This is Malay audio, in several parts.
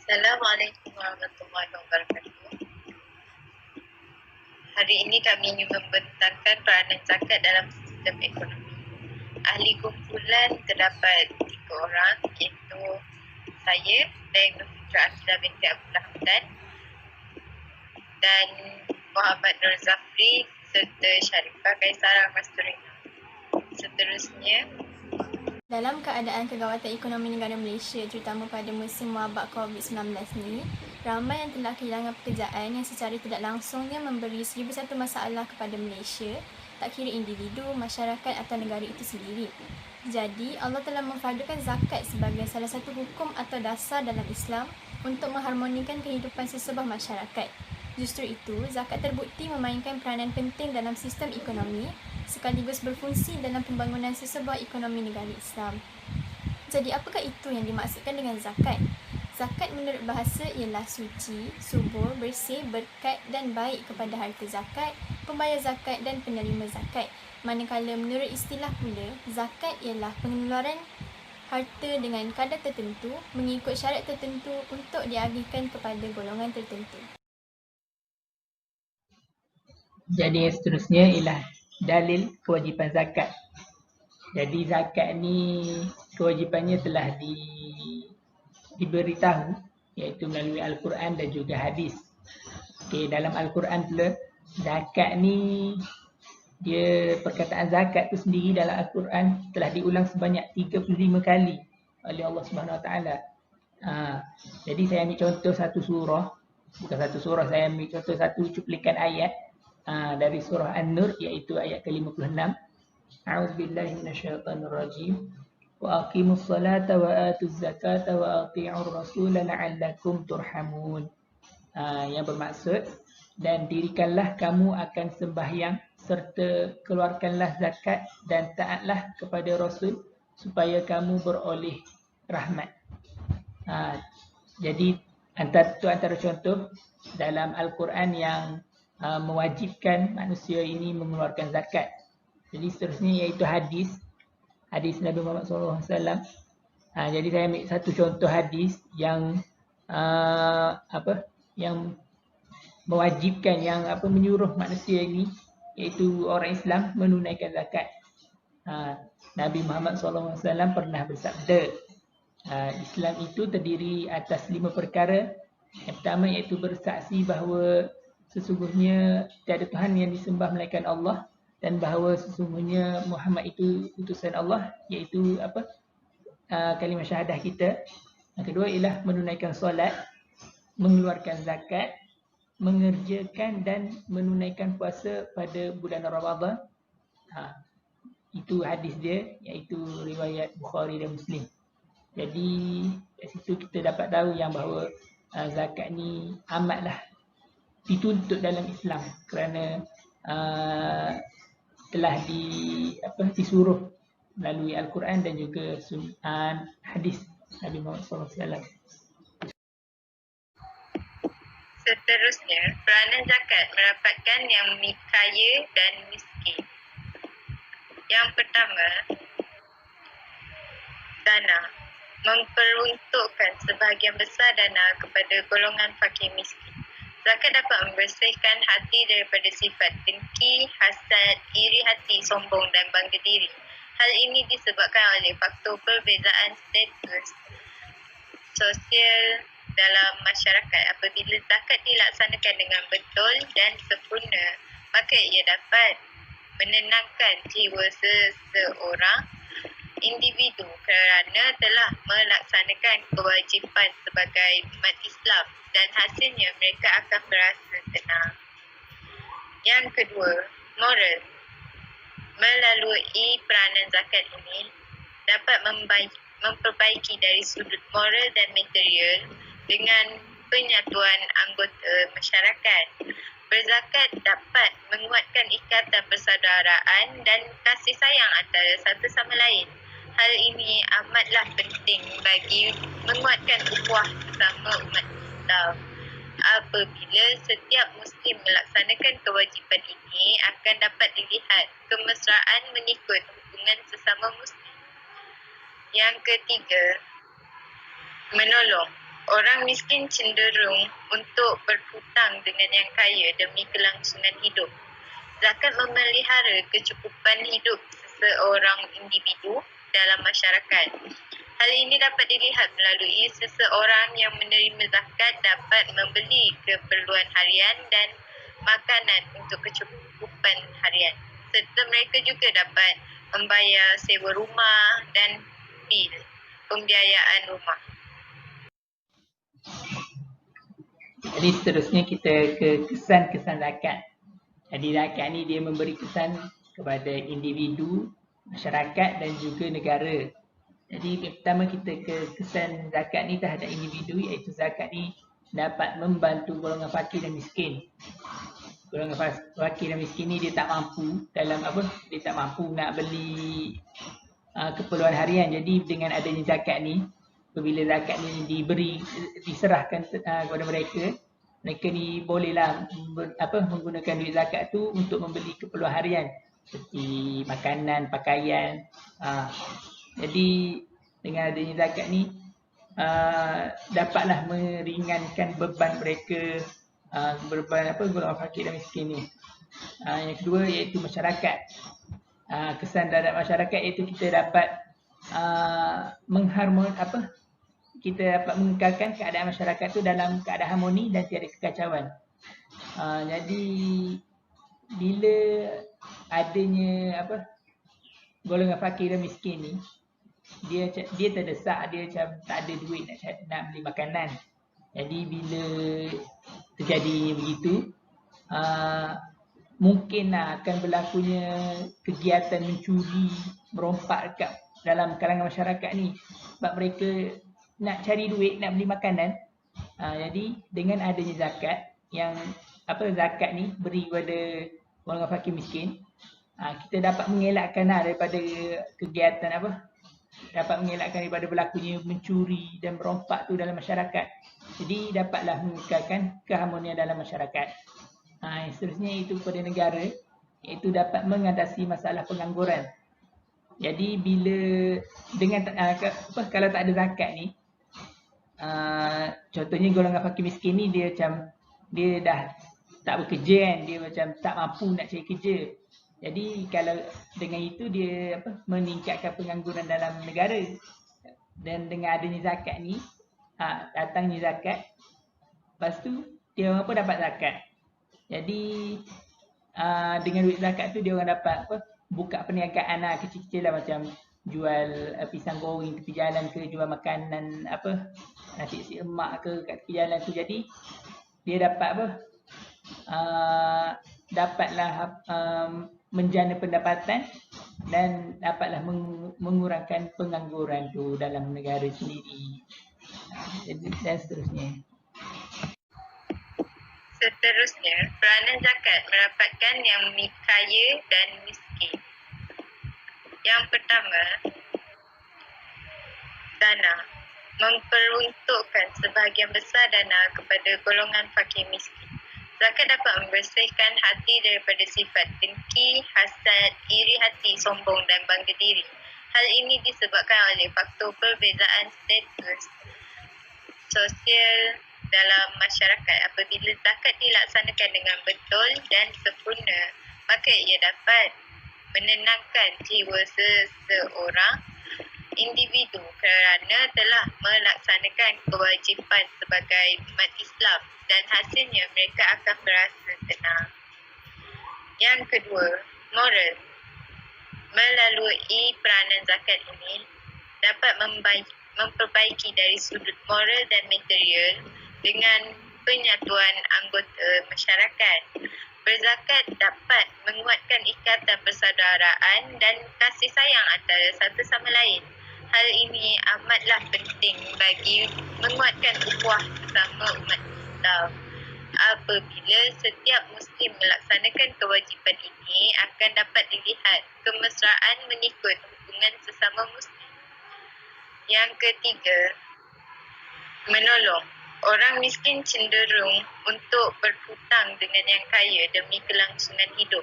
Assalamualaikum warahmatullahi wabarakatuh. Hari ini kami ingin membentangkan peranan zakat dalam sistem ekonomi. Ahli kumpulan terdapat 3 orang, iaitu saya, Daeng Nur Fitra Ashidah binti Abdullah Hamdan dan Muhammad Nur Zafri serta Sharifah Kaisara Masturina. Seterusnya, dalam keadaan kegawatan ekonomi negara Malaysia, terutama pada musim wabak COVID-19 ni, ramai yang telah kehilangan pekerjaan yang secara tidak langsungnya memberi 1001 masalah kepada Malaysia, tak kira individu, masyarakat atau negara itu sendiri. Jadi, Allah telah memfardukan zakat sebagai salah satu hukum atau dasar dalam Islam untuk mengharmonikan kehidupan sesebuah masyarakat. Justru itu, zakat terbukti memainkan peranan penting dalam sistem ekonomi sekaligus berfungsi dalam pembangunan sesebuah ekonomi negara Islam. Jadi, apakah itu yang dimaksudkan dengan zakat? Zakat menurut bahasa ialah suci, subur, bersih, berkat dan baik kepada harta zakat, pembayar zakat dan penerima zakat. Manakala menurut istilah pula, zakat ialah pengeluaran harta dengan kadar tertentu mengikut syarat tertentu untuk diagihkan kepada golongan tertentu. Jadi seterusnya ialah dalil kewajipan zakat. Jadi zakat ni kewajipannya telah diberitahu iaitu melalui Al-Quran dan juga hadis. Okey, dalam Al-Quran pula zakat ni dia perkataan zakat tu sendiri dalam Al-Quran telah diulang sebanyak 35 kali oleh Allah Subhanahu Wa Taala. Jadi saya ambil contoh satu surah, bukan satu surah, saya ambil contoh satu cuplikan ayat dari surah An-Nur iaitu ayat ke-56. A'udzubillahi minasyaitonirrajim. Wa aqimus salata wa atuz zakata wa ati'ur rasula la'allakum turhamun. Yang bermaksud, dan dirikanlah kamu akan sembahyang serta keluarkanlah zakat dan taatlah kepada Rasul supaya kamu beroleh rahmat. Jadi antara contoh dalam Al-Quran yang mewajibkan manusia ini mengeluarkan zakat. Jadi seterusnya iaitu hadis Nabi Muhammad SAW. Jadi saya ambil satu contoh hadis yang yang mewajibkan, yang menyuruh manusia ini iaitu orang Islam menunaikan zakat. Nabi Muhammad SAW pernah bersabda, Islam itu terdiri atas 5 perkara. Yang pertama iaitu bersaksi bahawa sesungguhnya tiada Tuhan yang disembah melainkan Allah dan bahawa sesungguhnya Muhammad itu utusan Allah, iaitu kalimah syahadah kita. Yang kedua ialah menunaikan solat, mengeluarkan zakat, mengerjakan dan menunaikan puasa pada bulan Ramadan. Itu hadis dia, iaitu riwayat Bukhari dan Muslim. Jadi dari situ kita dapat tahu yang bahawa zakat ni amatlah dituntut dalam Islam kerana telah disuruh melalui Al-Quran dan juga hadis Nabi Muhammad SAW. seterusnya, peranan zakat merapatkan yang kaya dan miskin. Yang pertama, dana. Memperuntukkan sebahagian besar dana kepada golongan fakir miskin. Zakat dapat membersihkan hati daripada sifat dengki, hasad, iri hati, sombong dan bangga diri. Hal ini disebabkan oleh faktor perbezaan status sosial dalam masyarakat. Apabila zakat dilaksanakan dengan betul dan sempurna, maka ia dapat menenangkan jiwa seseorang individu kerana telah melaksanakan kewajipan sebagai umat Islam dan hasilnya mereka akan berasa tenang. Yang kedua, moral. Melalui peranan zakat ini dapat memperbaiki dari sudut moral dan material dengan penyatuan anggota masyarakat. Berzakat dapat menguatkan ikatan persaudaraan dan kasih sayang antara satu sama lain. Hal ini amatlah penting bagi menguatkan ukhuwah bersama umat Islam. Apabila setiap Muslim melaksanakan kewajipan ini, akan dapat dilihat kemesraan mengikut hubungan sesama Muslim. Yang ketiga, menolong. Orang miskin cenderung untuk berhutang dengan yang kaya demi kelangsungan hidup. Zakat memelihara kecukupan hidup seseorang individu dalam masyarakat. Hal ini dapat dilihat melalui seseorang yang menerima zakat dapat membeli keperluan harian dan makanan untuk kecukupan harian. Serta mereka juga dapat membayar sewa rumah dan bil pembiayaan rumah. Jadi seterusnya kita ke kesan-kesan zakat. Jadi zakat ni dia memberi kesan kepada individu, masyarakat dan juga negara. Jadi pertama kita ke kesan zakat ni terhadap individu, iaitu zakat ni dapat membantu golongan fakir dan miskin. Golongan fakir dan miskin ni dia tak mampu dalam dia tak mampu nak beli keperluan harian. Jadi dengan adanya zakat ni, apabila zakat ni diserahkan kepada mereka ni bolehlah menggunakan duit zakat tu untuk membeli keperluan harian seperti makanan, pakaian. Jadi dengan adanya zakat ni dapatlah meringankan beban mereka, beban golongan fakir dan miskin ni. Yang kedua iaitu masyarakat. Kesan terhadap masyarakat iaitu kita dapat kita dapat mengekalkan keadaan masyarakat tu dalam keadaan harmoni dan tiada kekacauan. Jadi bila adanya golongan fakir dan miskin ni, dia terdesak, dia macam tak ada duit nak beli makanan. Jadi bila terjadi begitu, mungkinlah akan berlakunya kegiatan mencuri, merompak dekat dalam kalangan masyarakat ni. Sebab mereka nak cari duit, nak beli makanan. Jadi dengan adanya zakat, yang zakat ni beri kepada golongan fakir miskin, kita dapat mengelakkan daripada kegiatan dapat mengelakkan daripada berlakunya mencuri dan merompak tu dalam masyarakat. Jadi dapatlah mengekalkan keharmonian dalam masyarakat. Yang seterusnya itu kepada negara, iaitu dapat mengatasi masalah pengangguran. Jadi bila dengan kalau tak ada zakat ni, contohnya golongan fakir miskin ni dia dah tak bekerja kan, dia macam tak mampu nak cari kerja. Jadi kalau dengan itu dia meningkatkan pengangguran dalam negara. Dan dengan adanya zakat ni, datangnya zakat, lepas tu dia orang pun dapat zakat. Jadi dengan duit zakat tu dia orang dapat buka perniagaan kecil-kecil lah, macam jual pisang goreng tepi jalan ke, jual makanan nasi lemak ke kat tepi jalan tu. Jadi dia dapat dapatlah menjana pendapatan dan dapatlah mengurangkan pengangguran tu dalam negara sendiri. Dan seterusnya. Seterusnya, peranan zakat merapatkan yang kaya dan miskin. Yang pertama, dana. Memperuntukkan sebahagian besar dana kepada golongan fakir miskin. Zakat dapat membersihkan hati daripada sifat dengki, hasad, iri hati, sombong dan bangga diri. Hal ini disebabkan oleh faktor perbezaan status sosial dalam masyarakat. Apabila zakat dilaksanakan dengan betul dan sempurna, maka ia dapat menenangkan jiwa seseorang individu kerana telah melaksanakan kewajipan sebagai umat Islam, dan hasilnya mereka akan merasa tenang. Yang kedua, moral. Melalui peranan zakat ini dapat memperbaiki dari sudut moral dan material dengan penyatuan anggota masyarakat. Berzakat dapat menguatkan ikatan persaudaraan dan kasih sayang antara satu sama lain. Hal ini amatlah penting bagi menguatkan ukhuwah bersama umat Islam. Apabila setiap Muslim melaksanakan kewajipan ini, akan dapat dilihat kemesraan mengikut hubungan sesama Muslim. Yang ketiga, menolong. Orang miskin cenderung untuk berhutang dengan yang kaya demi kelangsungan hidup.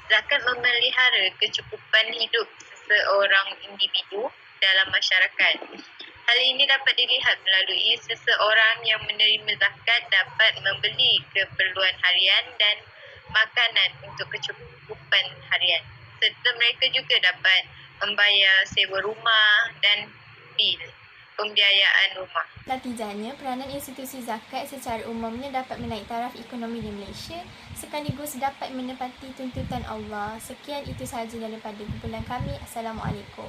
Zakat memelihara kecukupan hidup seseorang individu dalam masyarakat. Hal ini dapat dilihat melalui seseorang yang menerima zakat dapat membeli keperluan harian dan makanan untuk kecukupan harian. Serta mereka juga dapat membayar sewa rumah dan bil pembiayaan rumah. Natijahnya, peranan institusi zakat secara umumnya dapat menaik taraf ekonomi di Malaysia sekaligus dapat menepati tuntutan Allah. Sekian itu sahaja daripada kumpulan kami. Assalamualaikum.